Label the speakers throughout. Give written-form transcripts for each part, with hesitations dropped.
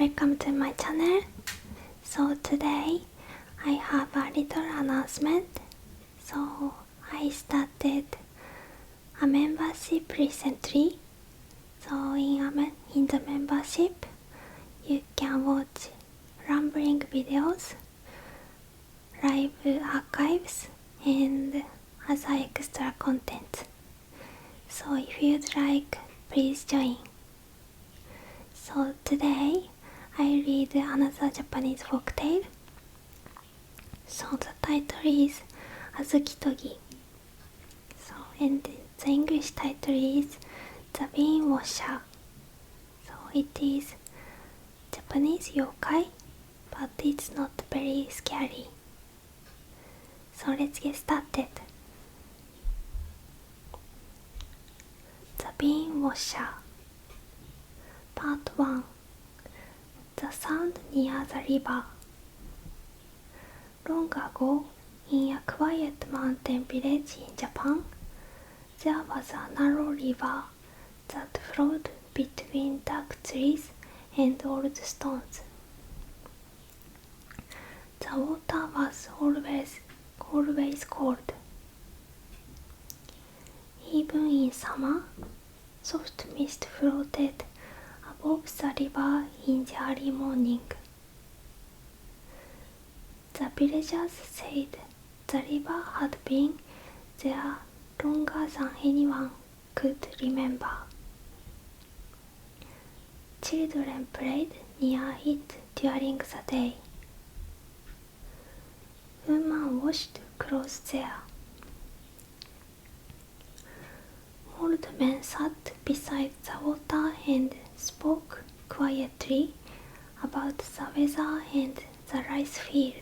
Speaker 1: welcome to my channel. So today I have a little announcement. So I started a membership recently. So in the membership you can watch rambling videos, live archives and other extra content. So if you'd like, please join. So today I read another Japanese folktale. So the title is Azukitogi. So and the English title is The Bean Washer. So it is Japanese yokai, but it's not very scary. So let's get started. The Bean Washer. Part 1. The sound near the river. Long ago, in a quiet mountain village in Japan, there was a narrow river that flowed between dark trees and old stones. The water was always cold. Even in summer, soft mist floated above the river in the early morning. The villagers said the river had been there longer than anyone could remember. Children played near it during the day. Women washed clothes there. Old men sat beside the water and spoke quietly about the weather and the rice field.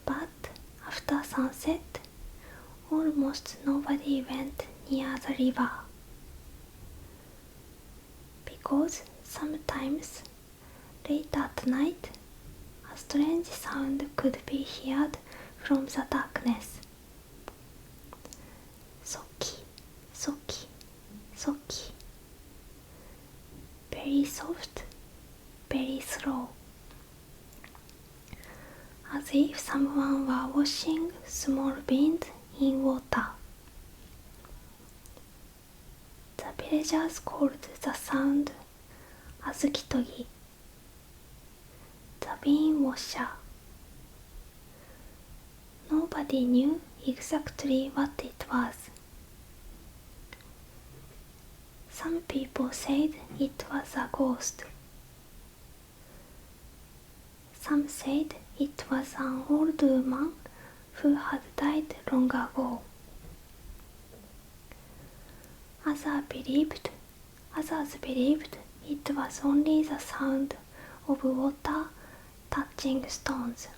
Speaker 1: But after sunset, almost nobody went near the river, because sometimes late at night a strange sound could be heard from the darkness. Soki, soki, soki. Very soft, very slow. As if someone were washing small beans in water. The villagers called the sound Azukitogi, the bean washer. Nobody knew exactly what it was. Some people said it was a ghost. Some said it was an old woman who had died long ago. Others believed it was only the sound of water touching stones.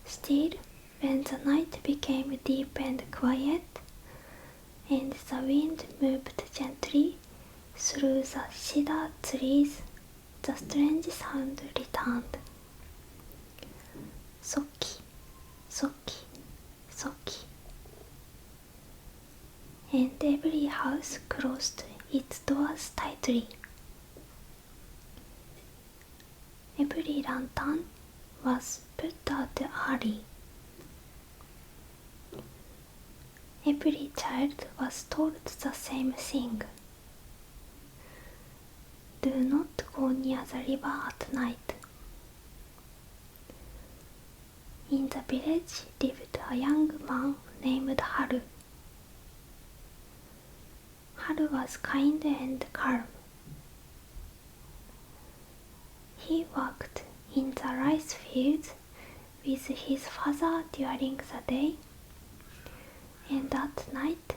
Speaker 1: Still, when the night became deep and quiet, and the wind moved gently through the cedar trees, the strange sound returned. Soki, soki, soki. And every house closed its doors tightly. Every lantern was put out early. Every child was told the same thing. Do not go near the river at night. In the village lived a young man named Haru. Haru was kind and calm. He worked in the rice fields with his father during the day, and at night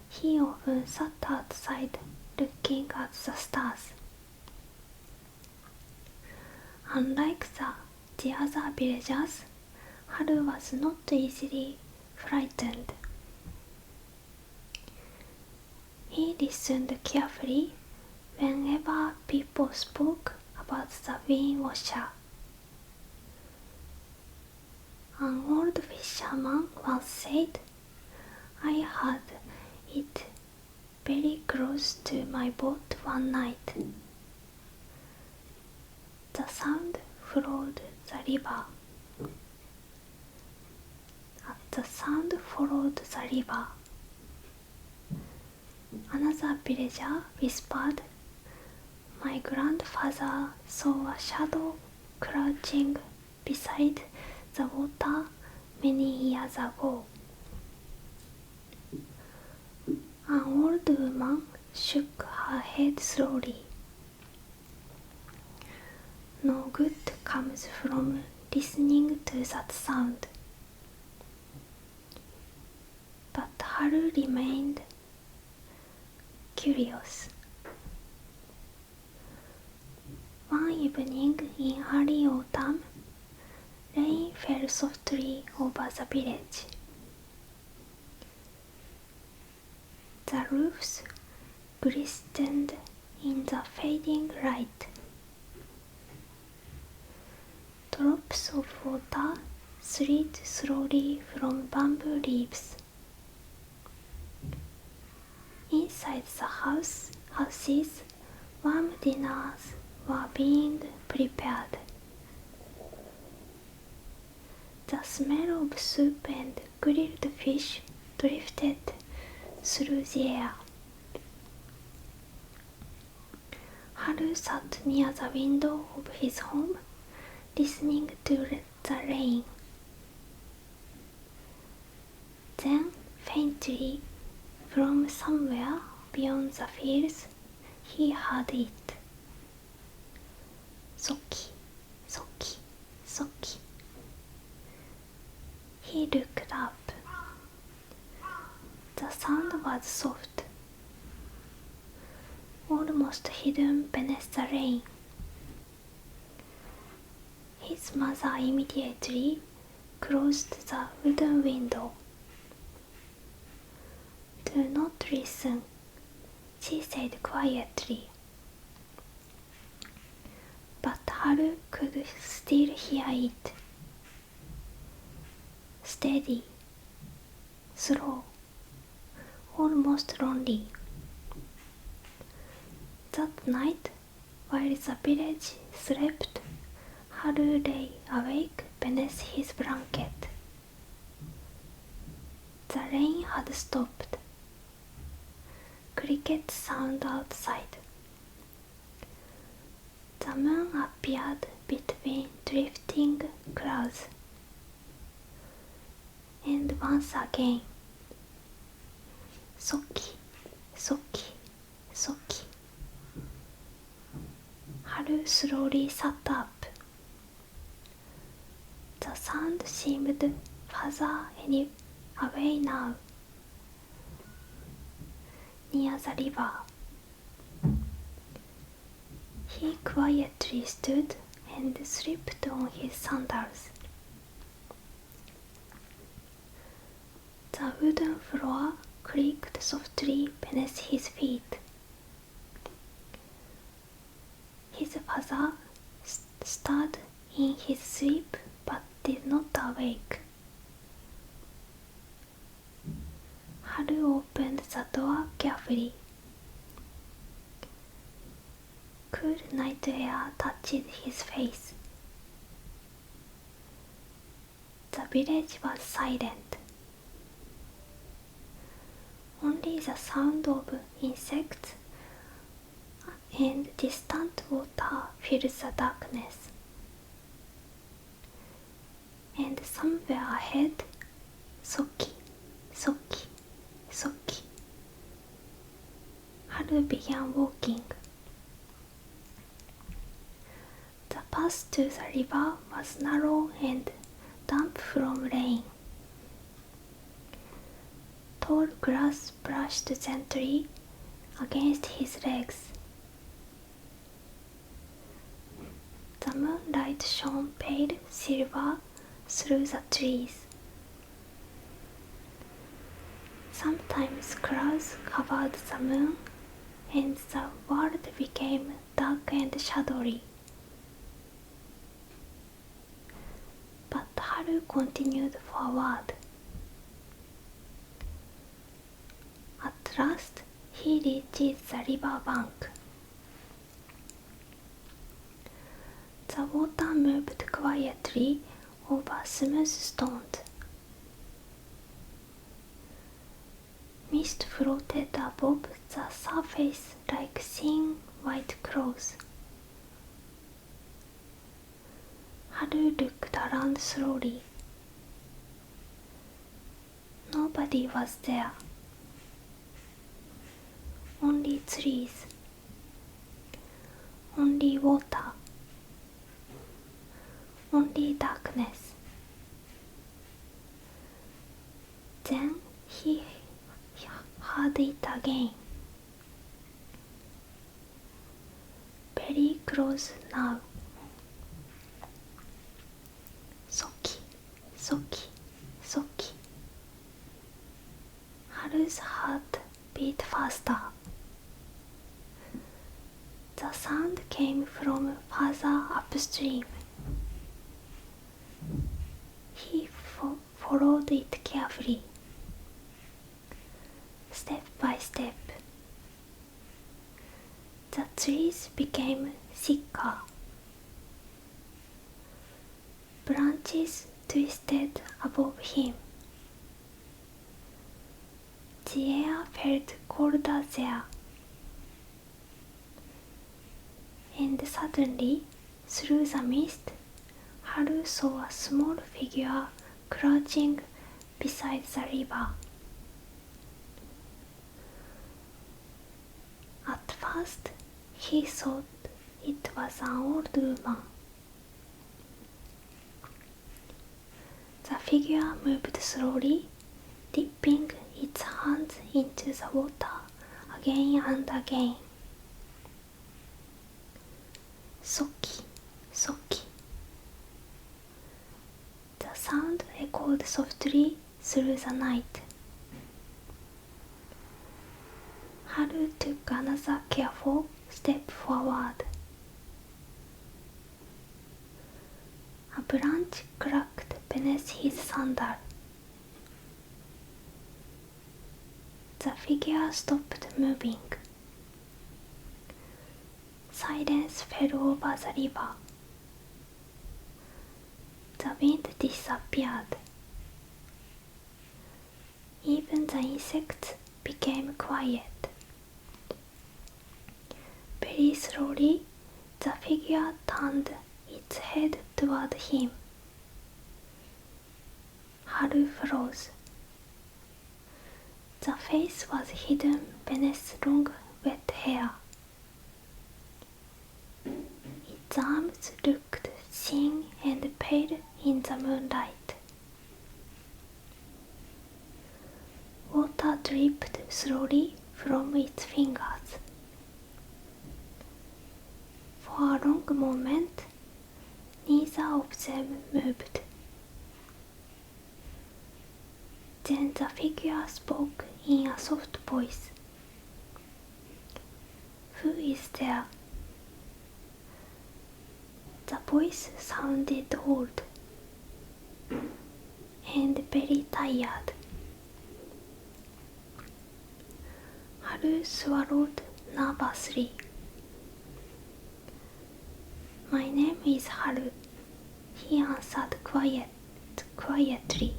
Speaker 1: he often sat outside looking at the stars. Unlike the other villagers, Haru was not easily frightened. He listened carefully whenever people spoke about the bean washer. An old fisherman once said, "I heard it very close to my boat one night. The sound followed the river. The sound followed the river. Another villager whispered, "My grandfather saw a shadow crouching beside the water many years ago." An old woman shook her head slowly. No good comes from listening to that sound. But Haru remained curious. One evening in early autumn, rain fell softly over the village. The roofs glistened in the fading light. Drops of water slid slowly from bamboo leaves. Inside the houses, warm dinners were being prepared. The smell of soup and grilled fish drifted through the air. Haru sat near the window of his home, listening to the rain. Then, faintly, from somewhere beyond the fields, he heard it. Soki, soki, soki. He looked up. The sound was soft, almost hidden beneath the rain. His mother immediately closed the wooden window. "Do not listen," she said quietly. But Haru could still hear it. Steady, slow, almost lonely. That night, while the village slept, Haru lay awake beneath his blanket. The rain had stopped. Crickets sound outside. The moon appeared between drifting clouds. And once again, "Soki, soki, soki." Haru slowly sat up. The sound seemed further away now, near the river. He quietly stood and slipped on his sandals. The wooden floor creaked softly beneath his feet. His father stirred in his sleep but did not awake. Haru opened the door carefully. Cool night air touched his face. The village was silent. Only the sound of insects and distant water filled the darkness. And somewhere ahead, "Soki, soki, soki." Haru began walking. The path to the river was narrow and damp from rain. Tall grass brushed gently against his legs. The moonlight shone pale silver through the trees. Sometimes clouds covered the moon and the world became dark and shadowy. But Haru continued forward. At last, he reaches the river bank. The water moved quietly over smooth stones. Mist floated above the surface like thin white clouds. Haru looked around slowly. Nobody was there. Only trees. Only water. Only darkness. Then he heard it again. Very close now. Soki, Soki, Soki. Haru's heart beat faster. The sound came from further upstream. He followed it carefully, step by step. The trees became thicker. Branches twisted above him. The air felt colder there. And suddenly, through the mist, Haru saw a small figure crouching beside the river. At first, he thought it was an old woman. The figure moved slowly, dipping its hands into the water again and again. Soki, Soki. The sound echoed softly through the night. Haru took another careful step forward. A branch cracked beneath his sandal. The figure stopped moving. Silence fell over the river. The wind disappeared. Even the insects became quiet. Very slowly, the figure turned its head toward him. Haru froze. The face was hidden beneath long wet hair. Its arms looked thin and pale in the moonlight. Water dripped slowly from its fingers. For a long moment, neither of them moved. Then the figure spoke in a soft voice. "Who is there?" The voice sounded old and very tired. Haru swallowed nervously. "My name is Haru," he answered quietly.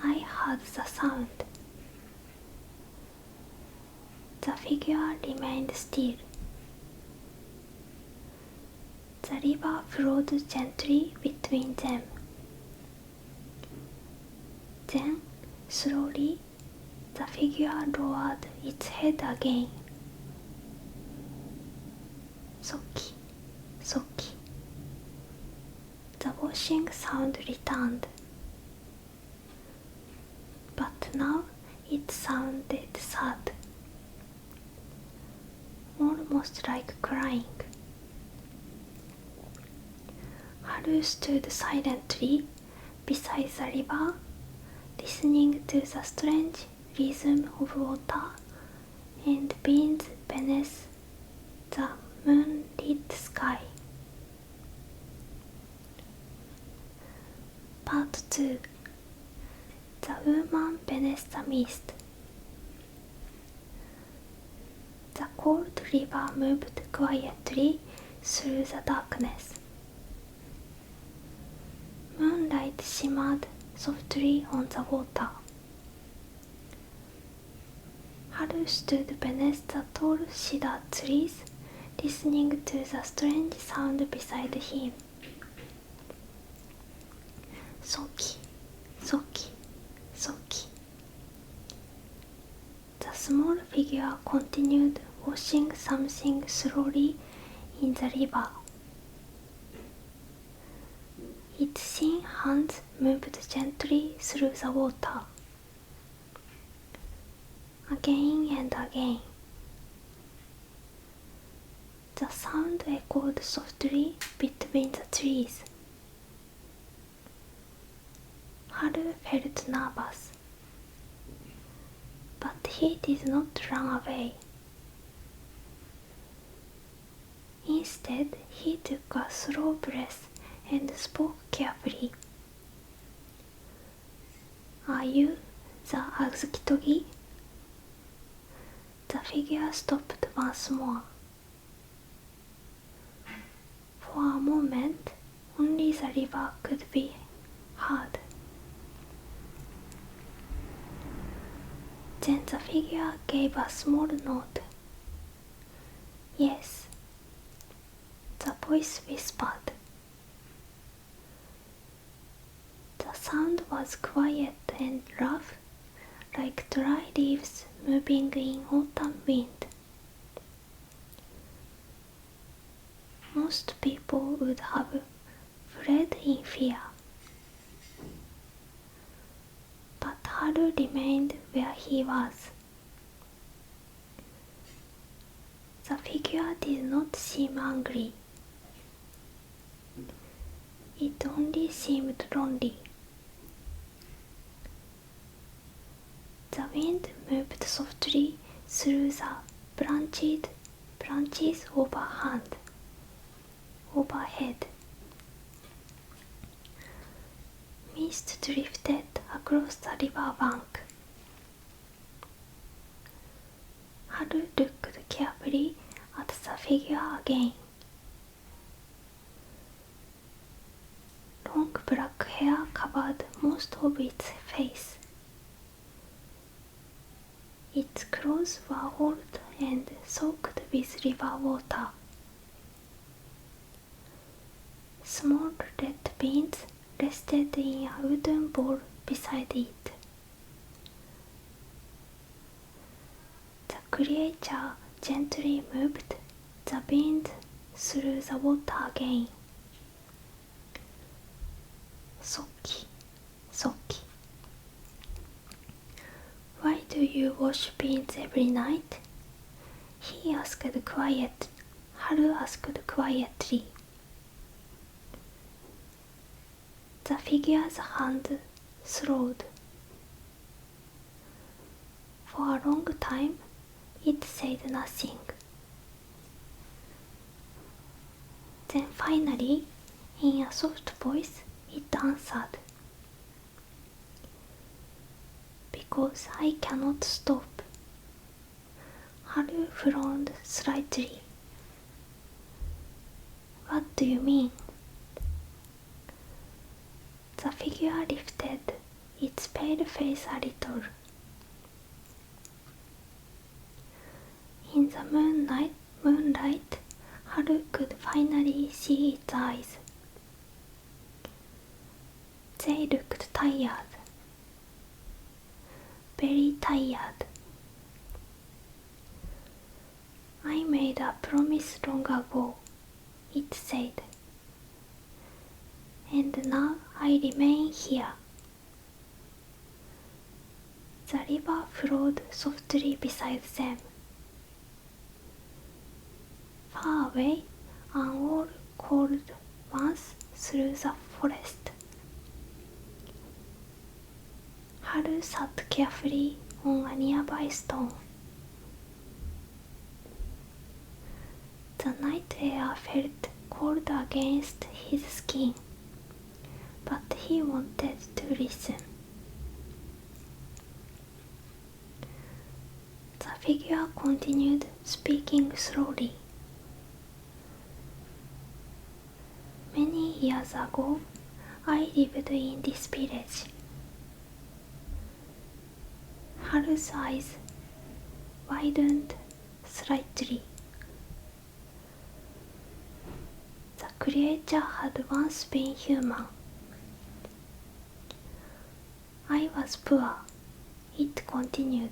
Speaker 1: "I heard the sound." The figure remained still. The river flowed gently between them. Then, slowly, the figure lowered its head again. "Soki, Soki." The washing sound returned. But now it sounded sad, almost like crying. Haru stood silently beside the river, listening to the strange rhythm of water and winds beneath the moonlit sky. Part 2. The Woman Beneath the Mist. cold river moved quietly through the darkness. Moonlight shimmered softly on the water. Haru stood beneath the tall cedar trees, listening to the strange sound beside him. Soki, soki, soki. The small figure continued washing something slowly in the river. Its thin hands moved gently through the water. Again and again. The sound echoed softly between the trees. Haru felt nervous, but he did not run away. Instead, he took a slow breath and spoke carefully. Are you the Azukitogi? The figure stopped once more. For a moment, only the river could be heard. Then the figure gave a small nod. Yes, the voice whispered. The sound was quiet and rough, like dry leaves moving in autumn wind. Most people would have fled in fear. But Haru remained where he was. The figure did not seem angry. It only seemed lonely. The wind moved softly through the branches overhead. Mist drifted across the river bank. Haru looked carefully at the figure again. Long black hair covered most of its face. Its clothes were old and soaked with river water. Small red beans rested in a wooden bowl beside it. The creature gently moved the beans through the water again. Soki, soki. Why do you wash beans every night? Haru asked quietly. The figure's hand slowed. For a long time, it said nothing. Then finally, in a soft voice, it answered. Because I cannot stop. Haru frowned slightly. What do you mean? The figure lifted its pale face a little. In the moonlight, Haru could finally see its eyes. They looked tired. Very tired. I made a promise long ago, it said. And now I remain here. The river flowed softly beside them. Far away, an owl called once through the forest. Haru sat carefully on a nearby stone. The night air felt cold against his skin, but he wanted to listen. The figure continued speaking slowly. Many years ago, I lived in this village. Haru's eyes widened slightly. The creature had once been human. I was poor, it continued.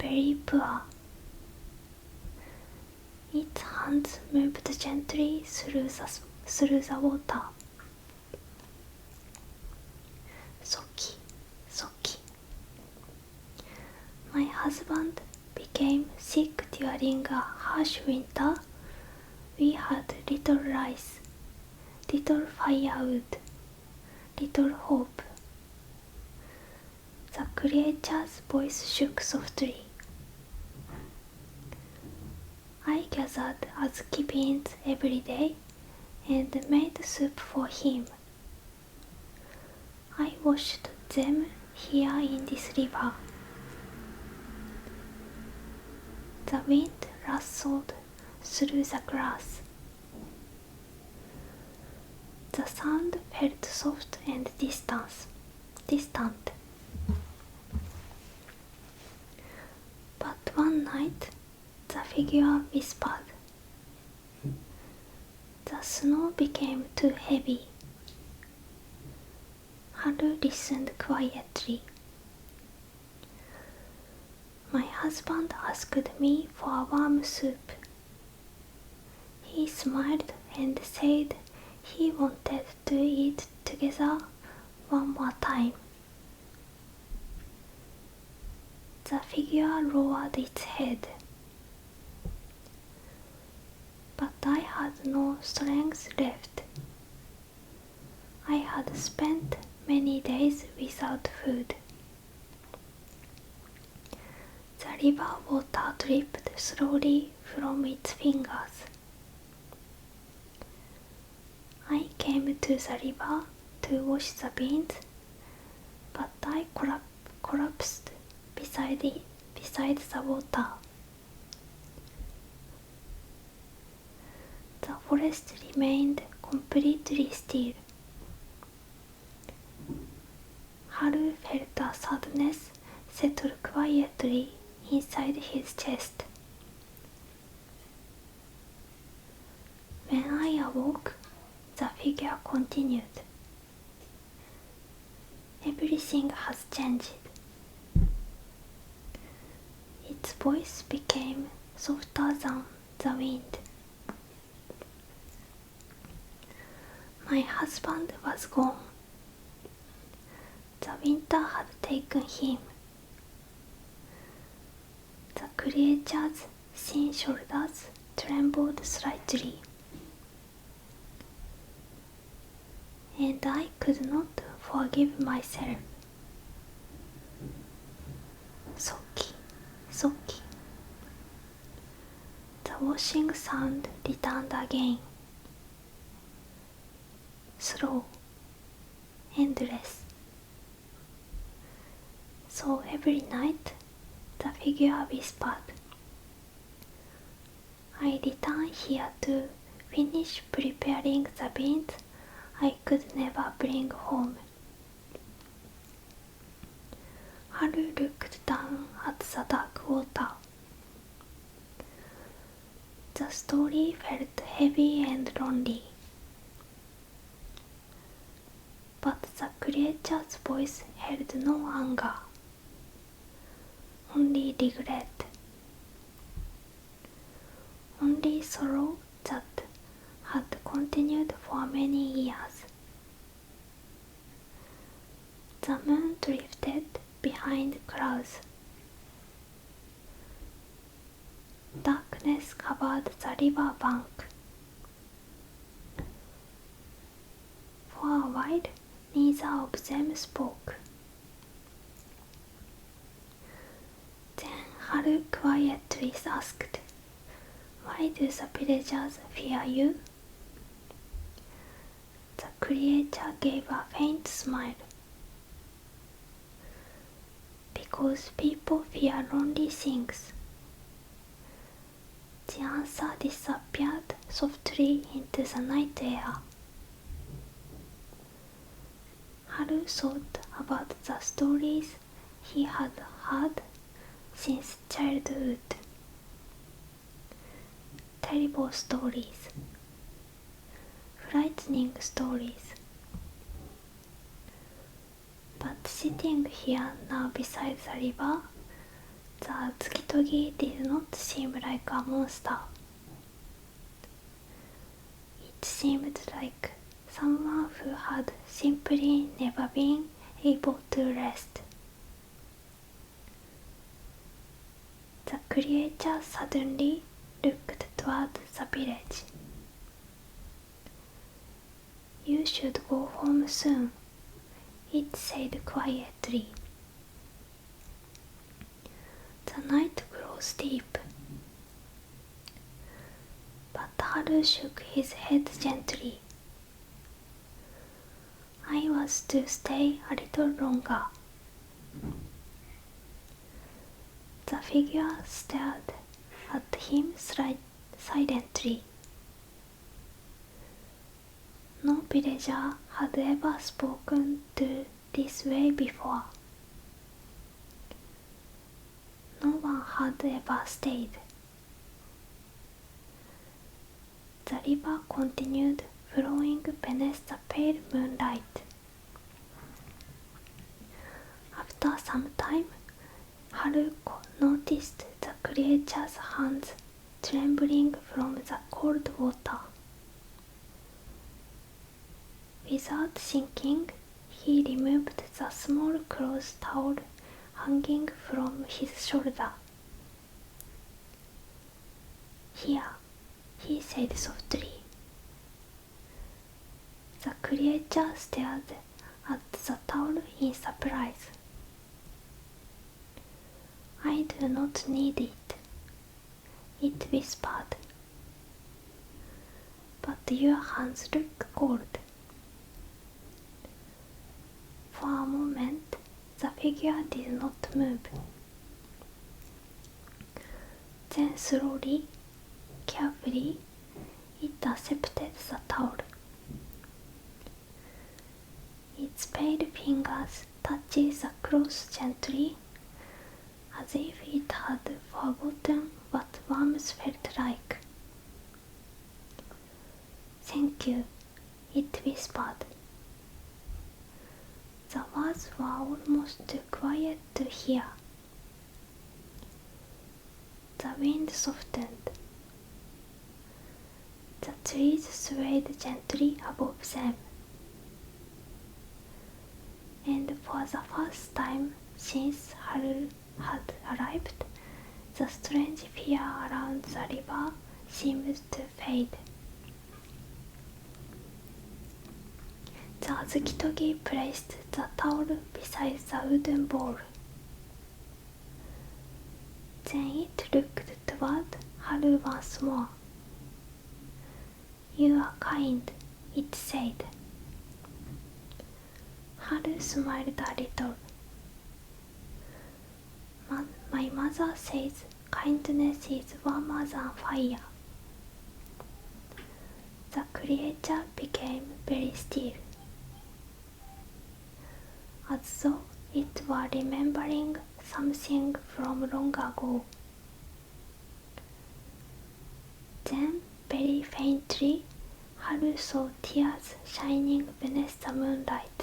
Speaker 1: Very poor. Its hands moved gently through the water. Soki, Soki. My husband became sick during a harsh winter. We had little rice, little firewood, little hope. The creature's voice shook softly. I gathered azuki beans every day and made soup for him. I washed them here in this river. The wind rustled through the grass. The sound felt soft and distant. But one night, the figure whispered. The snow became too heavy. Haru listened quietly. My husband asked me for a warm soup. He smiled and said he wanted to eat together one more time. The figure lowered its head. But I had no strength left. I had spent many days without food. The river water dripped slowly from its fingers. I came to the river to wash the beans, but I collapsed beside the water. The forest remained completely still. Haru felt a sadness settle quietly inside his chest. When I awoke, the figure continued. Everything has changed. Its voice became softer than the wind. My husband was gone. The winter had taken him. The creature's thin shoulders trembled slightly, and I could not forgive myself. Soki, Soki. The washing sound returned again. Slow, endless. So every night, the figure whispered, I return here to finish preparing the beans I could never bring home. Haru looked down at the dark water. The story felt heavy and lonely. But the creature's voice held no anger, only regret, only sorrow that had continued for many years. The moon drifted behind clouds. Darkness covered the river bank. For a while, neither of them spoke. Then Haru quietly asked, Why do the villagers fear you? The creature gave a faint smile. because people fear lonely things. The answer disappeared softly into the night air. Haru thought about the stories he had heard since childhood. Terrible stories, frightening stories. But sitting here now beside the river, the Tsukitogi did not seem like a monster. It seemed like someone who had simply never been able to rest. The creature suddenly looked toward the village. "You should go home soon," it said quietly. The night grows deep. But Haru shook his head gently. "I was to stay a little longer." The figure stared at him silently. No villager had ever spoken to this way before. No one had ever stayed. The river continued flowing beneath the pale moonlight. After some time, Haru noticed the creature's hands trembling from the cold water. Without thinking, he removed the small cloth towel hanging from his shoulder. "Here," he said softly. The creature stared at the towel in surprise. "I do not need it," it whispered. "But your hands look cold." For a moment, the figure did not move. Then slowly, carefully, it accepted the towel. Its pale fingers touched the cloth gently, as if it had forgotten what warmth felt like. "Thank you," it whispered. The words were almost too quiet to hear. The wind softened. The trees swayed gently above them. And for the first time since Haru had arrived, the strange fear around the river seemed to fade. The Tsukitogi placed the towel beside the wooden bowl. Then it looked toward Haru once more. "You are kind," it said. Haru smiled a little. My mother says kindness is warmer than fire." The creature became very still, as though it were remembering something from long ago. Then, very faintly, Haru saw tears shining beneath the moonlight.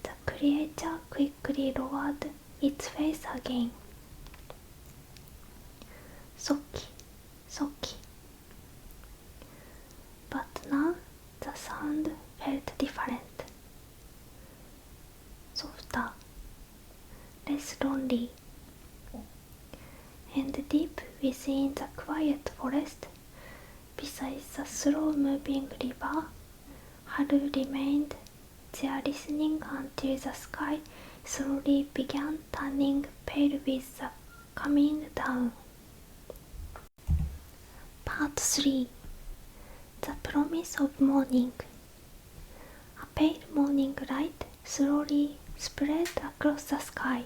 Speaker 1: The creature quickly lowered its face again. "Soki, Soki." But now the sound felt different. Softer, less lonely. And deep within the quiet forest, beside the slow-moving river, Haru remained there listening until the sky slowly began turning pale with the coming dawn. Part 3. The Promise of Morning. A pale morning light slowly spread across the sky.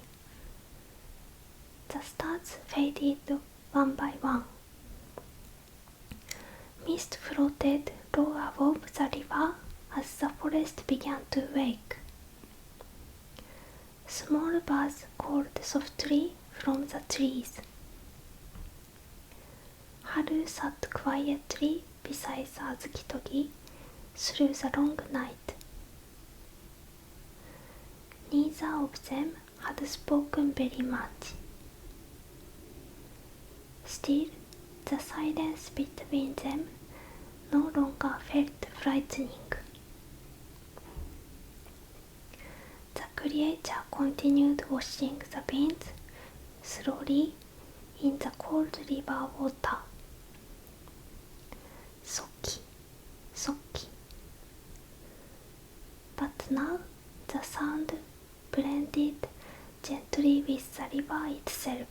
Speaker 1: The stars faded one by one. Mist floated low above the river as the forest began to wake. Small birds called softly from the trees. Haru sat quietly beside the Azukitogi through the long night. Neither of them had spoken very much. Still, the silence between them no longer felt frightening. The creature continued washing the beans slowly in the cold river water. Soki, soki. But now the sound blended gently with the river itself,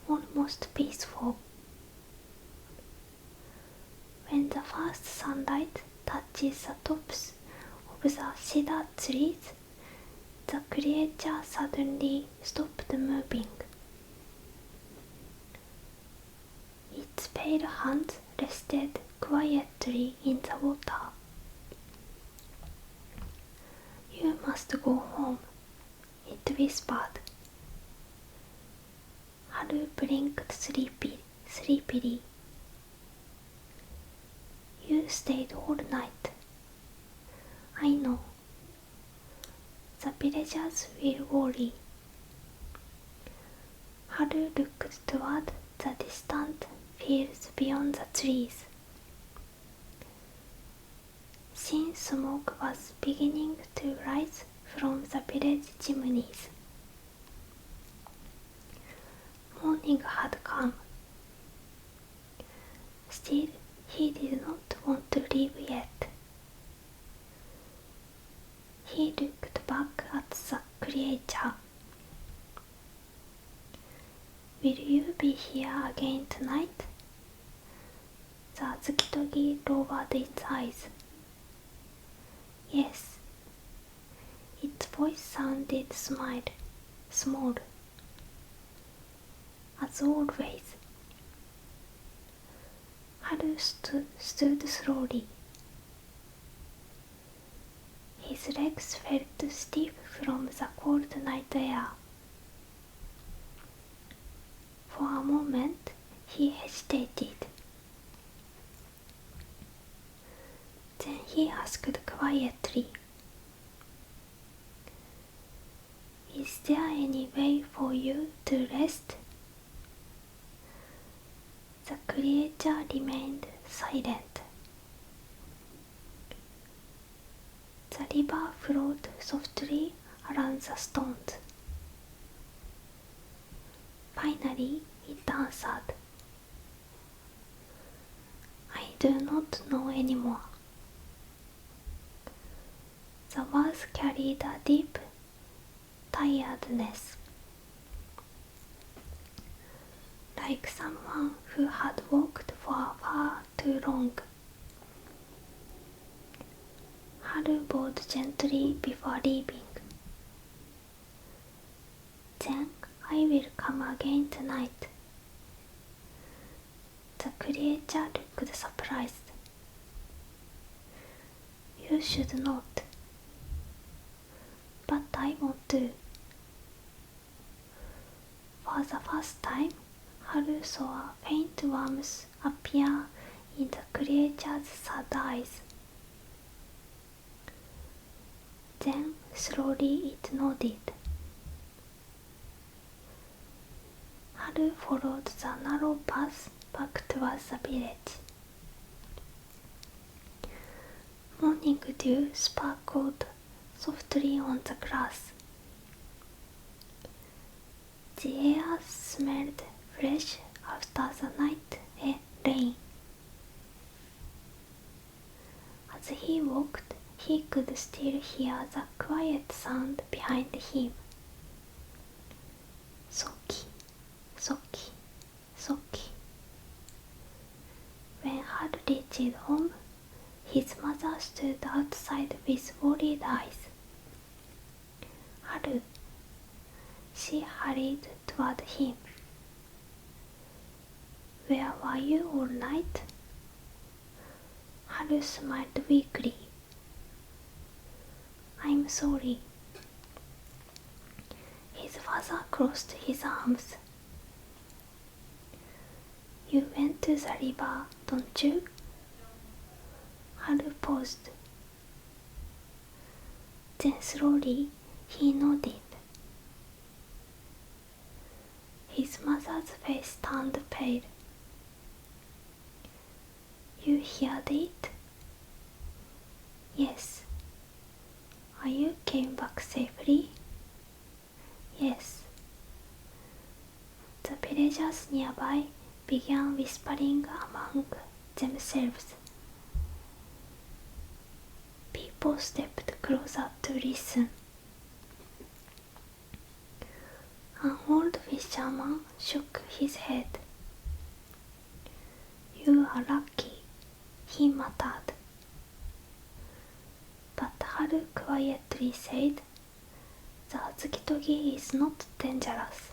Speaker 1: almost peaceful. When the first sunlight touches the tops of the cedar trees, the creature suddenly stopped moving. Its pale hands rested quietly in the water. "You must go home," it whispered. Haru blinked sleepily. "You stayed all night." "I know. The villagers will worry." Haru looked toward the distant fields beyond the trees. Thin smoke was beginning to rise from the village chimneys. Morning had come. Still, he did not want to leave yet. He looked back at the creature. "Will you be here again tonight?" The Azukitogi lowered its eyes. "Yes." Its voice sounded small. "As always." Haru stood slowly. His legs felt stiff from the cold night air. For a moment he hesitated. Then he asked quietly, "Is there any way for you to rest?" The creature remained silent. The river flowed softly around the stones. Finally, it answered, "I do not know anymore." The words carried a deep tiredness, like someone who had walked for far too long. Haru bowed gently before leaving. "Then I will come again tonight." The creature looked surprised. "You should not." "But I want to." For the first time, Haru saw faint warmth appear in the creature's sad eyes. Then slowly it nodded. Haru followed the narrow path back towards the village. Morning dew sparkled softly on the grass. The air smelled fresh after the night rain. As he walked, he could still hear the quiet sound behind him. Soki, soki, soki. When Haru reached home, His mother stood outside with worried eyes. Haru. She hurried toward him. Where were you all night? Haru smiled weakly. I'm sorry. His father crossed his arms. You went to the river, don't you? Haru paused. Then slowly he nodded. His mother's face turned pale. You heard it? Yes. You came back safely? Yes. The villagers nearby began whispering among themselves. People stepped closer to listen. An old fisherman shook his head. You are lucky, he muttered. But Haru quietly said, the Azukitogi is not dangerous.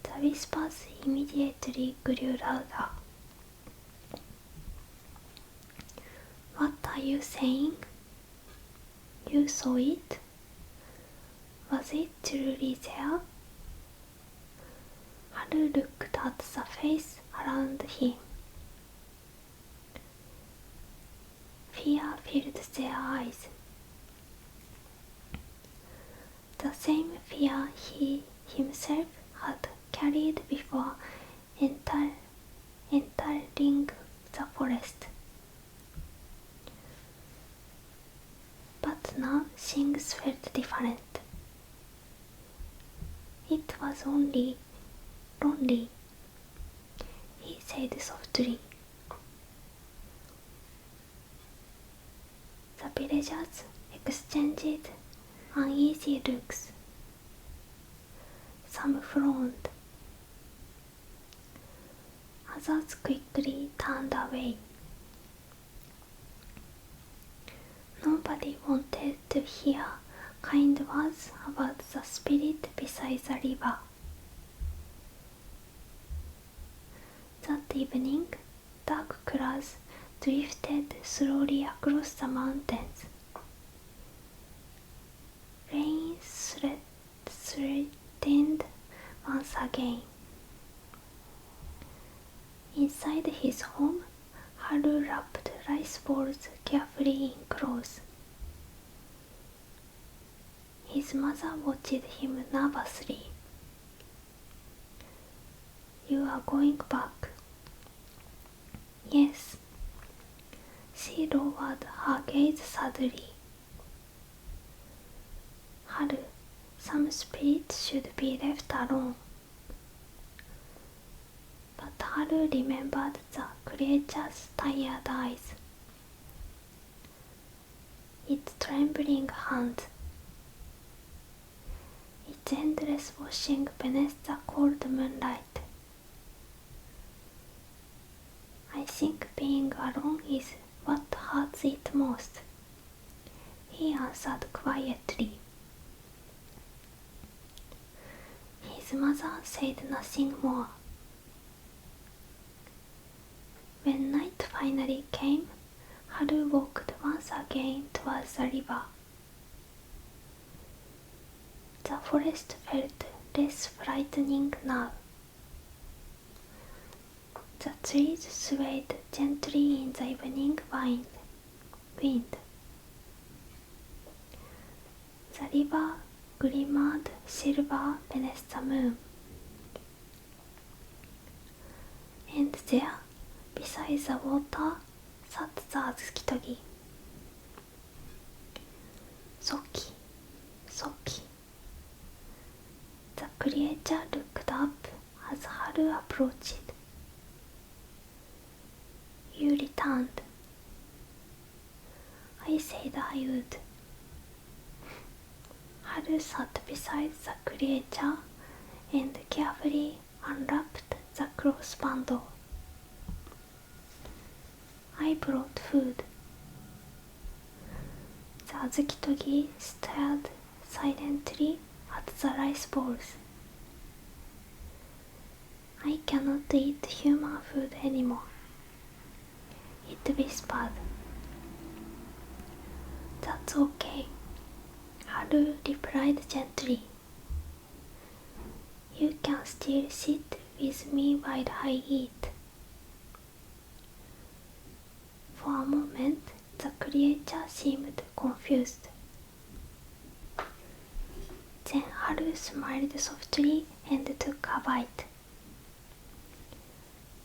Speaker 1: The whispers immediately grew louder. What are you saying? You saw it? Was it truly there? Haru looked at the face around him. Fear filled their eyes. The same fear he himself had carried before entering the forest. But now things felt different. It was only lonely, he said softly. The villagers exchanged uneasy looks. Some frowned. Others quickly turned away. Nobody wanted to hear kind words about the spirit beside the river. That evening, dark clouds drifted slowly across the mountains. Rain threatened once again. Inside his home, Haru wrapped rice balls carefully in cloths. His mother watched him nervously. You are going back? Yes. She lowered her gaze sadly. Haru, some spirits should be left alone. But Haru remembered the creature's tired eyes, its trembling hands, its endless washing beneath the cold moonlight. I think being alone is what hurts it most, he answered quietly. His mother said nothing more. When night finally came, Haru walked once again towards the river. The forest felt less frightening now. The trees swayed gently in the evening wind. The river glimmered silver beneath the moon. And there, beside the water, sat the Azukitogi. Soki, Soki. The creature looked up as Haru approached. You returned. I said I would. Haru sat beside the creature and carefully unwrapped the cloth bundle. I brought food. The Azuki-togi stared silently at the rice bowls. I cannot eat human food anymore, it whispered. That's okay, Haru replied gently. You can still sit with me while I eat. For a moment, the creature seemed confused. Then Haru smiled softly and took a bite.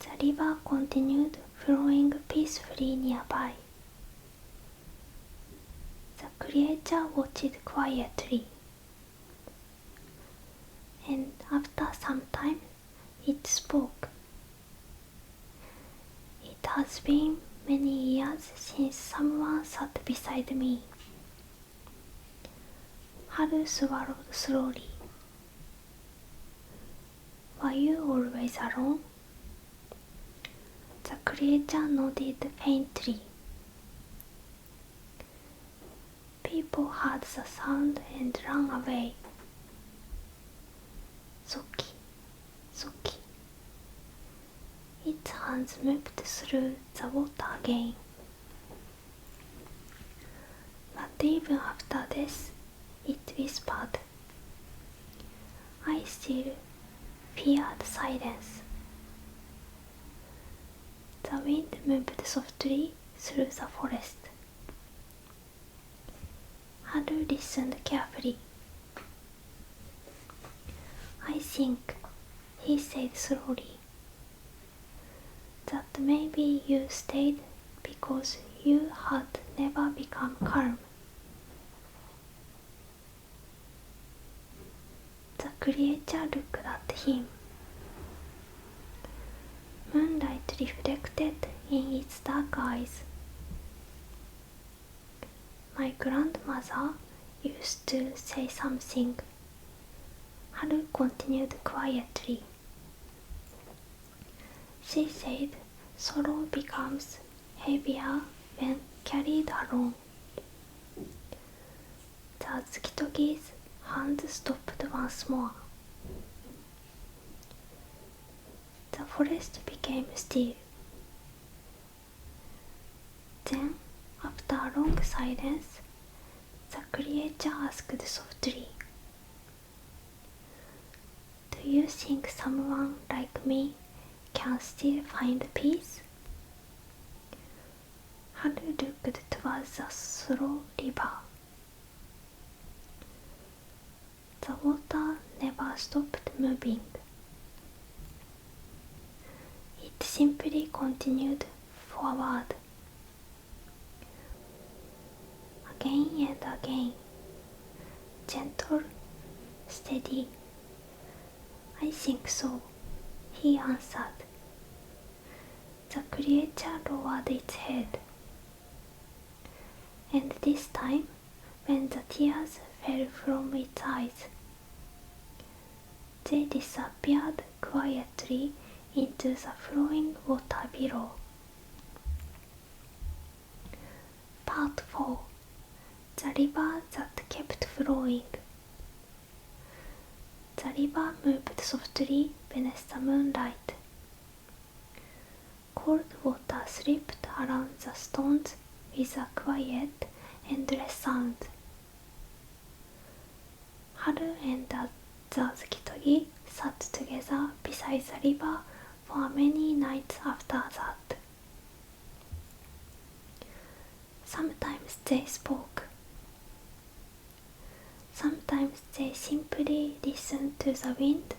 Speaker 1: The river continued flowing peacefully nearby. The creature watched quietly, and after some time it spoke. It has been many years since someone sat beside me. Haru swallowed slowly. Were you always alone? The creature nodded faintly. People heard the sound and ran away. Soki, Soki. Its hands moved through the water again. But even after this, it whispered, I still feared silence. The wind moved softly through the forest. Haru listened carefully. I think, he said slowly, that maybe you stayed because you had never become calm. The creature looked at him. Moonlight reflected in its dark eyes. My grandmother used to say something. Haru continued quietly. She said sorrow becomes heavier when carried alone. The Azuki-togi's hand stopped once more. The forest became still. Then, after a long silence, the creature asked softly, Do you think someone like me can still find peace? Haru looked towards the slow river. The water never stopped moving. It simply continued forward. Again and again. Gentle, steady. I think so, he answered. The creature lowered its head. And this time, when the tears fell from its eyes, they disappeared quietly into the flowing water below. Part 4. The river that kept flowing. The river moved softly beneath the moonlight. Cold water slipped around the stones with a quiet, endless sound. Haru and the Azuki-togi sat together beside the river for many nights after that. Sometimes they spoke. Sometimes they simply listened to the wind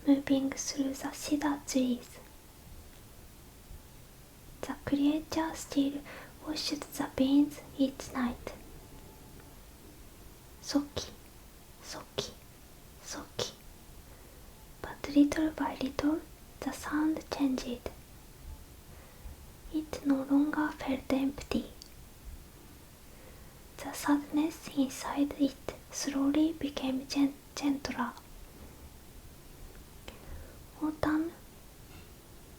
Speaker 1: moving through the cedar trees. The creature still washed the beans each night. Soki, Soki, Soki. But little by little, the sound changed. It no longer felt empty. The sadness inside it slowly became gentler. Autumn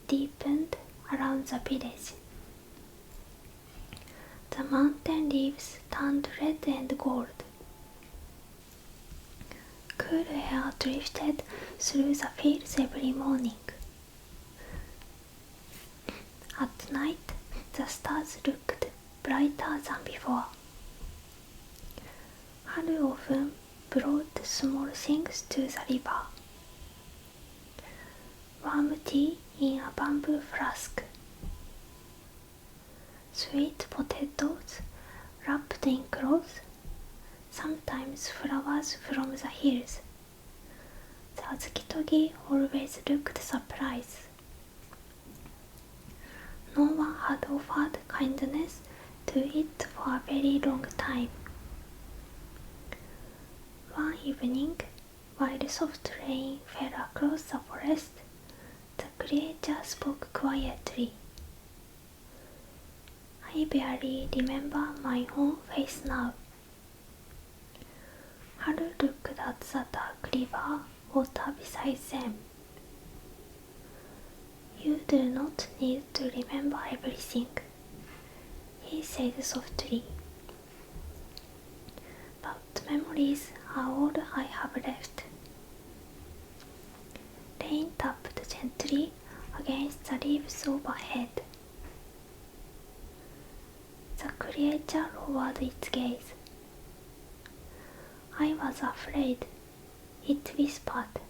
Speaker 1: deepened around the village. The mountain leaves turned red and gold. Cool air drifted through the fields every morning. At night, the stars looked brighter than before. Haru often brought small things to the river. Warm tea in a bamboo flask. Sweet potatoes wrapped in cloth, sometimes flowers from the hills. The Azukitogi always looked surprised. No one had offered kindness to it for a very long time. One evening, while soft rain fell across the forest, the creature spoke quietly. I barely remember my own face now. Haru looked at the dark river water beside them. You do not need to remember everything, he said softly. But memories are all I have left. Rain tapped gently against the leaves overhead. The creature lowered its gaze. I was afraid, it whispered.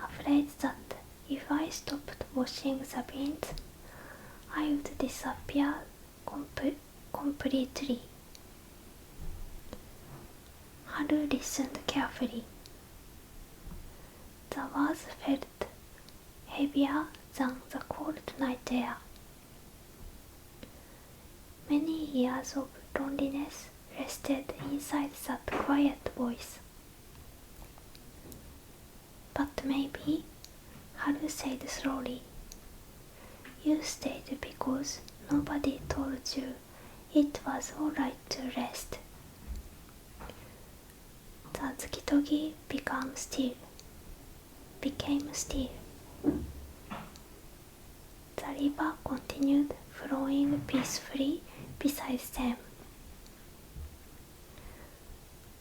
Speaker 1: Afraid that if I stopped washing the beans, I would disappear completely. Haru listened carefully. The words felt heavier than the cold night air. Many years of loneliness rested inside that quiet voice. But maybe, Haru said slowly, you stayed because nobody told you it was alright to rest. The Azukitogi became still. The river continued flowing peacefully beside them.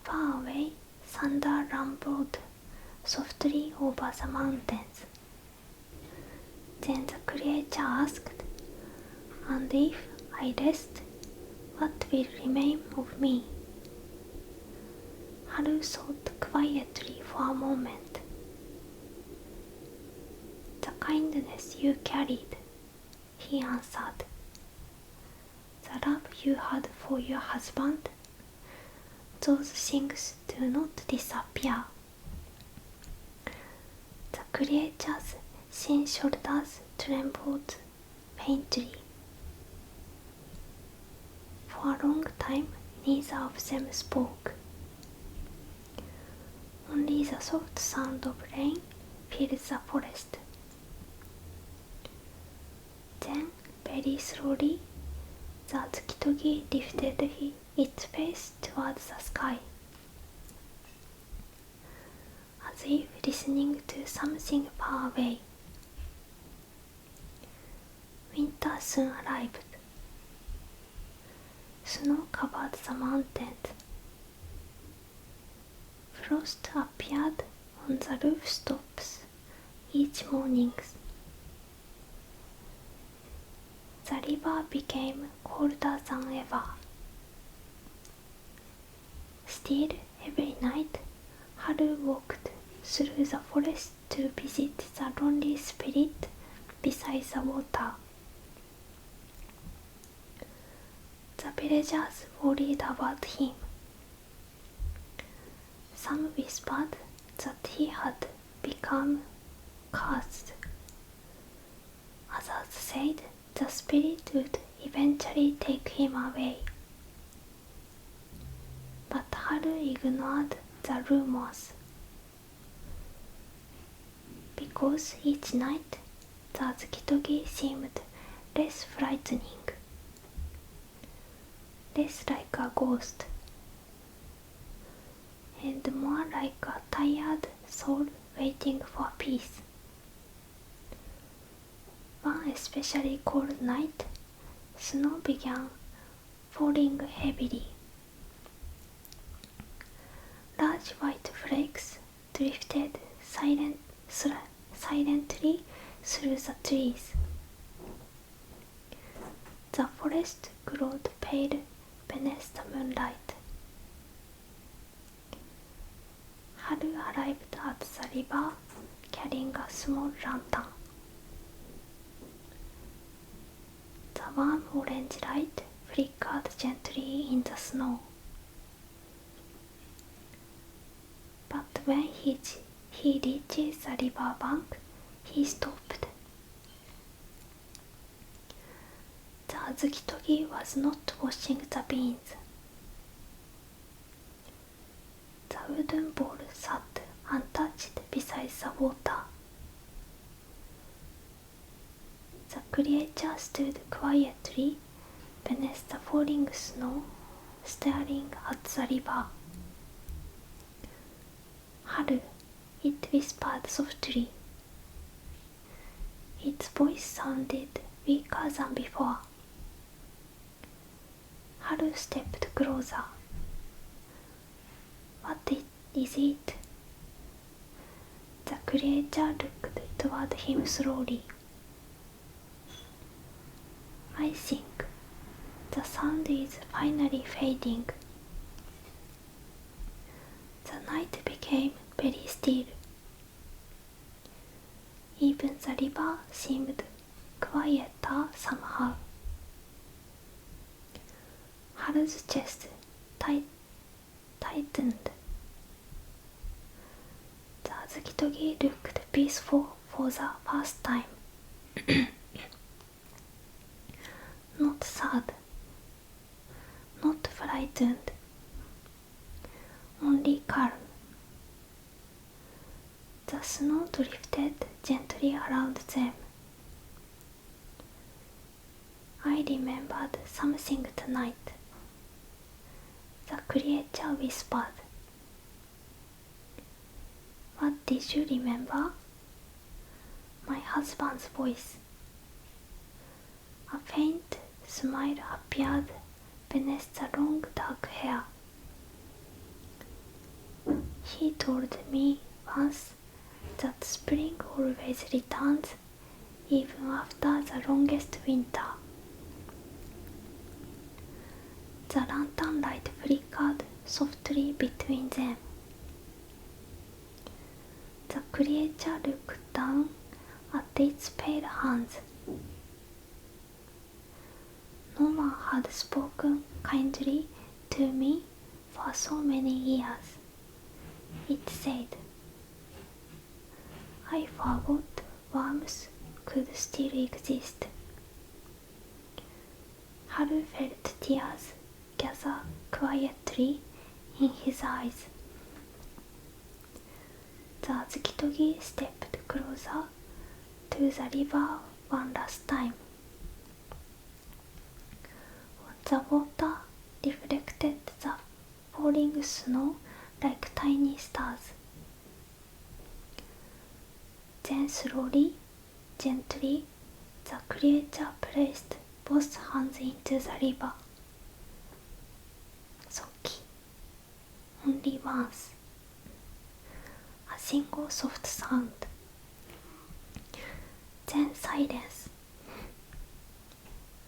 Speaker 1: Far away, thunder rumbled softly over the mountains. Then the creature asked, and if I rest, what will remain of me? Haru thought quietly for a moment. The kindness you carried, he answered. The love you had for your husband, those things do not disappear. The creature's thin shoulders trembled faintly. For a long time, neither of them spoke. Only the soft sound of rain filled the forest. Then, very slowly, the Azukitogi lifted its face towards the sky, as if listening to something far away. Winter soon arrived. Snow covered the mountains. Frost appeared on the rooftops each morning. The river became colder than ever. Still, every night, Haru walked through the forest to visit the lonely spirit beside the water. The villagers worried about him. Some whispered that he had become cursed. Others said the spirit would eventually take him away. But Haru ignored the rumors. Because each night the Azukitogi seemed less frightening, less like a ghost, and more like a tired soul waiting for peace. One especially cold night, snow began falling heavily. Large white flakes drifted silently through the trees. The forest glowed pale beneath the moonlight. Haru arrived at the river carrying a small lantern. The warm orange light flickered gently in the snow. But when he reached the river bank, he stopped. The azukitogi was not washing the beans. The wooden bowl sat untouched beside the water. The creature stood quietly beneath the falling snow, staring at the river. Haru, it whispered softly. Its voice sounded weaker than before. Haru stepped closer. What is it? The creature looked toward him slowly. I think the sound is finally fading. The night became very still. Even the river seemed quieter somehow. Haru's chest tightened. The azukitogi looked peaceful for the first time. Not sad, not frightened, only calm. The snow drifted gently around them. I remembered something tonight. The creature whispered. What did you remember? My husband's voice. A faint smile appeared beneath the long dark hair. He told me once that spring always returns even after the longest winter. The lantern light flickered softly between them. The creature looked down at its pale hands. No one had spoken kindly to me for so many years, it said. I forgot warmth could still exist. Haru felt tears gather quietly in his eyes. The azukitogi stepped closer to the river one last time. The water reflected the falling snow like tiny stars. Then slowly, gently, the creature placed both hands into the river. Soki. Only once. A single soft sound. Then silence.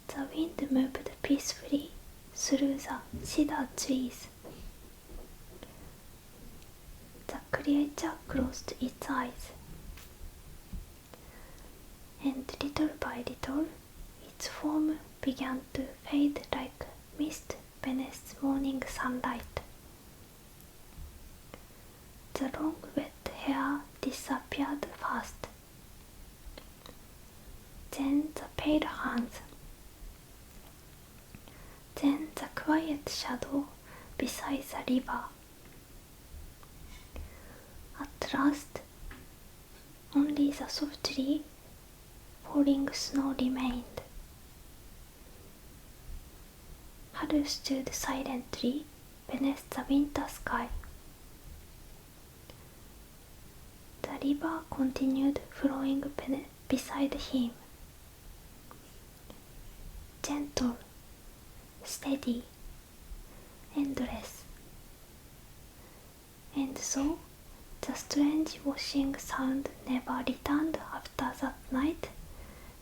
Speaker 1: The wind moved peacefully through the cedar trees. The creature closed its eyes. And little by little, its form began to fade like mist beneath morning sunlight. The long wet hair disappeared fast. Then the pale hands. Then the quiet shadow beside the river. At last, only the softly falling snow remained. Haru stood silently beneath the winter sky. The river continued flowing beside him. Gentle, steady, endless. And so, the strange washing sound never returned after that night.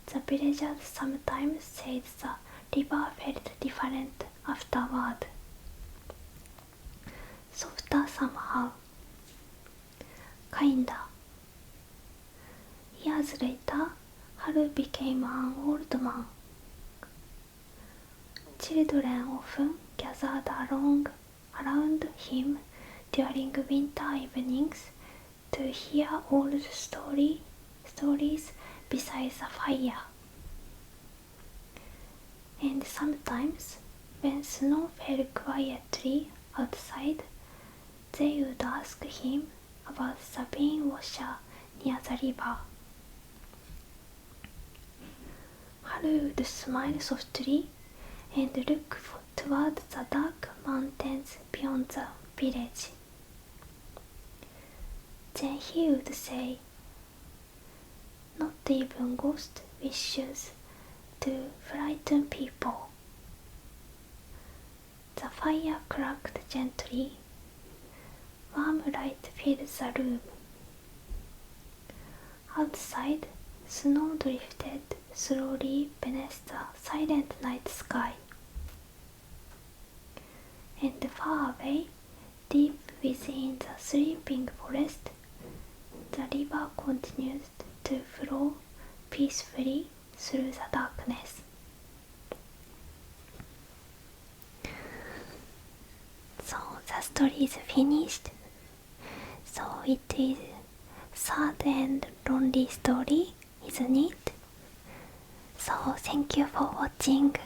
Speaker 1: The villagers sometimes said the river felt different afterward. Softer somehow. Kinder. Years later, Haru became an old man. Children often gathered around him during winter evenings to hear old stories beside the fire. And sometimes, when snow fell quietly outside, they would ask him about the bean washer near the river. Haru would smile softly and look toward the dark mountains beyond the village. Then he would say, "Not even ghosts wishes to frighten people." The fire crackled gently. Warm light filled the room. Outside, snow drifted slowly beneath the silent night sky. And far away, deep within the sleeping forest, the river continued to flow peacefully through the darkness. So the story is finished. So it is sad and lonely story, isn't it? So thank you for watching.